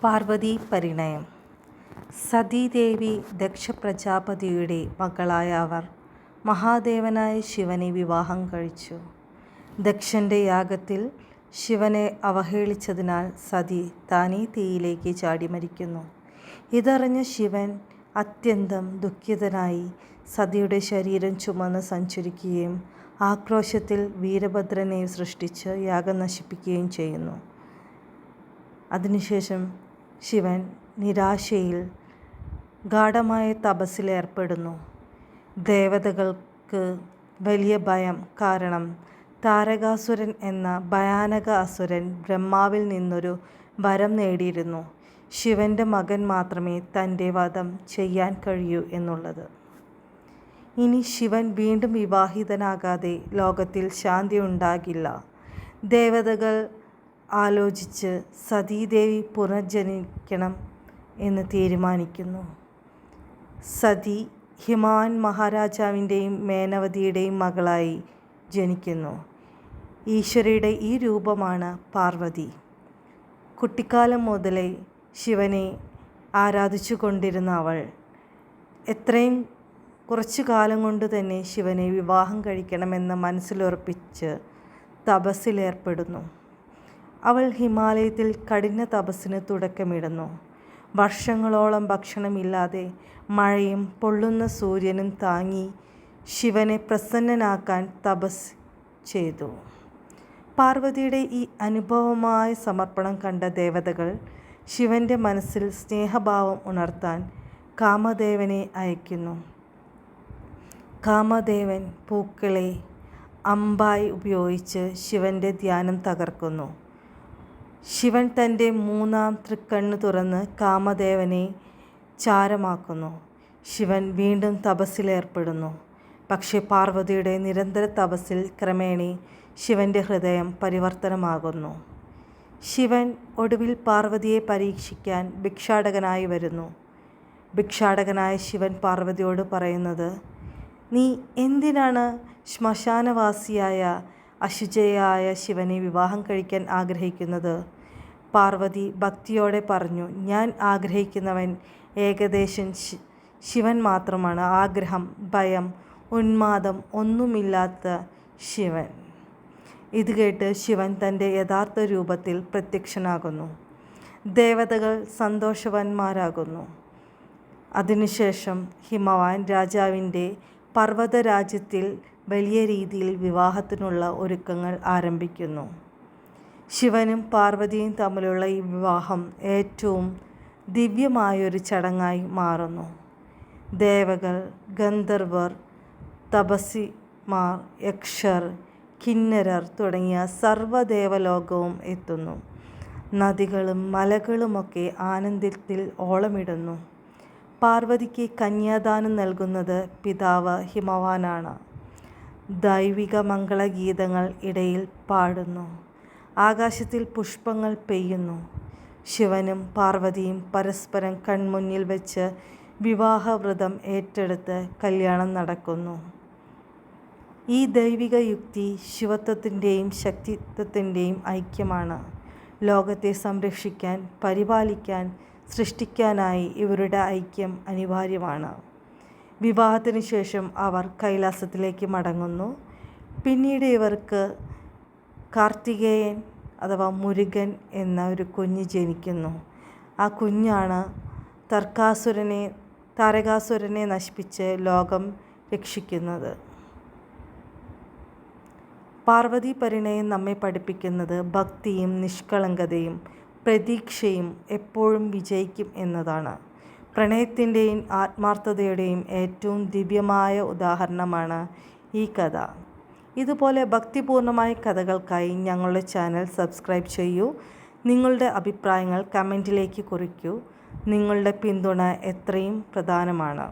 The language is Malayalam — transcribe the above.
പാർവതി പരിണയം. സതീദേവി ദക്ഷപ്രജാപതിയുടെ മകളായ അവർ മഹാദേവനായ ശിവനെ വിവാഹം കഴിച്ചു. ദക്ഷൻ്റെ യാഗത്തിൽ ശിവനെ അവഹേളിച്ചതിനാൽ സതി താനേ തീയിലേക്ക് ചാടി മരിക്കുന്നു. ഇതറിഞ്ഞ ശിവൻ അത്യന്തം ദുഃഖിതനായി സതിയുടെ ശരീരം ചുമന്ന് സഞ്ചരിക്കുകയും ആക്രോശത്തിൽ വീരഭദ്രനെ സൃഷ്ടിച്ച് യാഗം നശിപ്പിക്കുകയും ചെയ്യുന്നു. അതിനുശേഷം ശിവൻ നിരാശയിൽ ഗാഢമായ തപസ്സിലേർപ്പെടുന്നു. ദേവതകൾക്ക് വലിയ ഭയം. കാരണം താരകാസുരൻ എന്ന ഭയാനക അസുരൻ ബ്രഹ്മാവിൽ നിന്നൊരു വരം നേടിയിരുന്നു, ശിവൻ്റെ മകൻ മാത്രമേ തൻ്റെ വധം ചെയ്യാൻ കഴിയൂ എന്നുള്ളത്. ഇനി ശിവൻ വീണ്ടും വിവാഹിതനാകാതെ ലോകത്തിൽ ശാന്തി ഉണ്ടാകില്ല. ദേവതകൾ ആലോചിച്ച് സതീദേവി പുനർജനിക്കണം എന്ന് തീരുമാനിക്കുന്നു. സതി ഹിമവാൻ മഹാരാജാവിൻ്റെയും മേനവതിയുടെയും മകളായി ജനിക്കുന്നു. ഈശ്വരയുടെ ഈ രൂപമാണ് പാർവതി. കുട്ടിക്കാലം മുതലേ ശിവനെ ആരാധിച്ചു കൊണ്ടിരുന്ന അവൾ എത്രയും കുറച്ചു കാലം കൊണ്ട് തന്നെ ശിവനെ വിവാഹം കഴിക്കണമെന്ന് മനസ്സിലുറപ്പിച്ച് തപസ്സിലേർപ്പെടുന്നു. അവൾ ഹിമാലയത്തിൽ കഠിന തപസ്സിന് തുടക്കമിടുന്നു. വർഷങ്ങളോളം ഭക്ഷണമില്ലാതെ മഴയും പൊള്ളുന്ന സൂര്യനും താങ്ങി ശിവനെ പ്രസന്നനാക്കാൻ തപസ് ചെയ്തു. പാർവതിയുടെ ഈ അനുഭവമായ സമർപ്പണം കണ്ട ദേവതകൾ ശിവൻ്റെ മനസ്സിൽ സ്നേഹഭാവം ഉണർത്താൻ കാമദേവനെ അയക്കുന്നു. കാമദേവൻ പൂക്കളെ അമ്പായി ഉപയോഗിച്ച് ശിവൻ്റെ ധ്യാനം തകർക്കുന്നു. ശിവൻ തൻ്റെ മൂന്നാം തൃക്കണ്ണ് തുറന്ന് കാമദേവനെ ചാരമാക്കുന്നു. ശിവൻ വീണ്ടും തപസ്സിലേർപ്പെടുന്നു. പക്ഷേ പാർവതിയുടെ നിരന്തര തപസ്സിൽ ക്രമേണ ശിവൻ്റെ ഹൃദയം പരിവർത്തനമാകുന്നു. ശിവൻ ഒടുവിൽ പാർവതിയെ പരീക്ഷിക്കാൻ ഭിക്ഷാടകനായി വരുന്നു. ഭിക്ഷാടകനായ ശിവൻ പാർവതിയോട് പറയുന്നത്, നീ എന്തിനാണ് ശ്മശാനവാസിയായ അശുചയായ ശിവനെ വിവാഹം കഴിക്കാൻ ആഗ്രഹിക്കുന്നത്? പാർവതി ഭക്തിയോടെ പറഞ്ഞു, ഞാൻ ആഗ്രഹിക്കുന്നവൻ ഏകദേശം ശിവൻ മാത്രമാണ്. ആഗ്രഹം, ഭയം, ഉന്മാദം ഒന്നുമില്ലാത്ത ശിവൻ. ഇത് കേട്ട് ശിവൻ തൻ്റെ യഥാർത്ഥ രൂപത്തിൽ പ്രത്യക്ഷനാകുന്നു. ദേവതകൾ സന്തോഷവാന്മാരാകുന്നു. അതിനുശേഷം ഹിമവാൻ രാജാവിൻ്റെ പർവ്വതരാജ്യത്തിൽ വലിയ രീതിയിൽ വിവാഹത്തിനുള്ള ഒരുക്കങ്ങൾ ആരംഭിക്കുന്നു. ശിവനും പാർവതിയും തമ്മിലുള്ള ഈ വിവാഹം ഏറ്റവും ദിവ്യമായൊരു ചടങ്ങായി മാറുന്നു. ദേവകൾ, ഗന്ധർവർ, തപസ്സിമാർ, യക്ഷർ, കിന്നരർ തുടങ്ങിയ സർവ്വദേവലോകവും എത്തുന്നു. നദികളും മലകളുമൊക്കെ ആനന്ദത്തിൽ ഓളമിടുന്നു. പാർവതിക്ക് കന്യാദാനം നൽകുന്നത് പിതാവ് ഹിമവാനാണ്. ദൈവിക മംഗളഗീതങ്ങൾ ഇടയിൽ പാടുന്നു. ആകാശത്തിൽ പുഷ്പങ്ങൾ പെയ്യുന്നു. ശിവനും പാർവതിയും പരസ്പരം കൺമുന്നിൽ വെച്ച് വിവാഹവ്രതം ഏറ്റെടുത്ത് കല്യാണം നടക്കുന്നു. ഈ ദൈവിക യുക്തി ശിവത്വത്തിൻ്റെയും ശക്തിത്വത്തിൻ്റെയും ഐക്യമാണ്. ലോകത്തെ സംരക്ഷിക്കാൻ, പരിപാലിക്കാൻ, സൃഷ്ടിക്കാനായി ഇവരുടെ ഐക്യം അനിവാര്യമാണ്. വിവാഹത്തിന് ശേഷം അവർ കൈലാസത്തിലേക്ക് മടങ്ങുന്നു. പിന്നീട് ഇവർക്ക് കാർത്തികേയൻ അഥവാ മുരുകൻ എന്ന ഒരു കുഞ്ഞ് ജനിക്കുന്നു. ആ കുഞ്ഞാണ് താരകാസുരനെ നശിപ്പിച്ച് ലോകം രക്ഷിക്കുന്നത്. പാർവതി പരിണയം നമ്മെ പഠിപ്പിക്കുന്നത് ഭക്തിയും നിഷ്കളങ്കതയും പ്രതീക്ഷയും എപ്പോഴും വിജയിക്കും എന്നതാണ്. പ്രണയത്തിൻ്റെയും ആത്മാർത്ഥതയുടെയും ഏറ്റവും ദിവ്യമായ ഉദാഹരണമാണ് ഈ കഥ. ഇതുപോലെ ഭക്തിപൂർണമായ കഥകൾക്കായി ഞങ്ങളുടെ ചാനൽ സബ്സ്ക്രൈബ് ചെയ്യൂ. നിങ്ങളുടെ അഭിപ്രായങ്ങൾ കമൻറ്റിലേക്ക് കുറിക്കൂ. നിങ്ങളുടെ പിന്തുണ എത്രയും പ്രധാനമാണ്.